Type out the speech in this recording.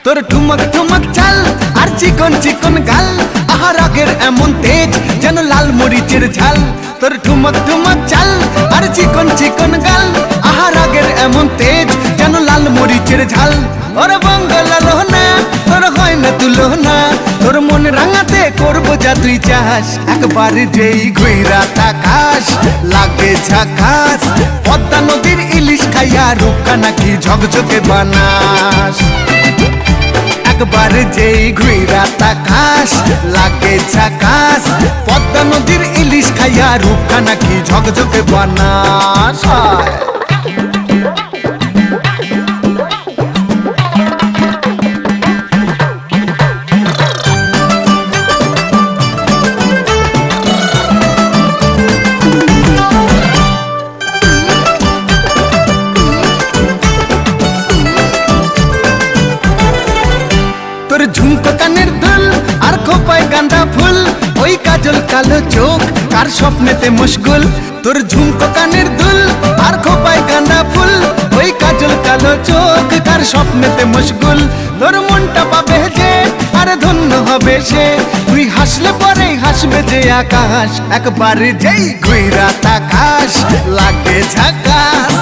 তোর ঠুমক ঠুমক চাল আর চিকন চিকন গাল, আহা রাগের এমন তেজ যেন লাল মরিচের ঝাল। তোর ঠুমক ঠুমক চাল আর চিকন চিকন গাল, আহা রাগের এমন তেজ যেন লাল মরিচের ঝাল। ওরে বঙ্গলালো না তোর হয় না তুলনা, তোর মন রাঙাতে করবো যা তুই চাস। একবার যেই ঘুইরা তাকাস লাগে ঝাকাস, পদ্মা নদীর ইলিশ খাইয়া রূপকা নাকি ঝকঝকে বানাস। একবার যেই ঘুইরা তাকাস লাগে ঝাকাস, পদ্মা নদীর ইলিশ খাইয়া রূপকা নাকি ঝকঝকে বানাস। তোর ঝুমকো কানের দুল আর খোপায় গাঁদা ফুল, ওই কাজল কালো চোখ কার স্বপ্নেতে মুশগুল। তোর ঝুমকো কানের দুল আর খোপায় গাঁদা ফুল, ওই কাজল কালো চোখ কার স্বপ্নেতে মুশগুল। তোর মনটা পাবে যে আর ধন্য হবে সে, তুই হাসলে পরেই হাসবে যে আকাশ। একবার যেই ঘুইরা তাকাস লাগে ঝাকাস।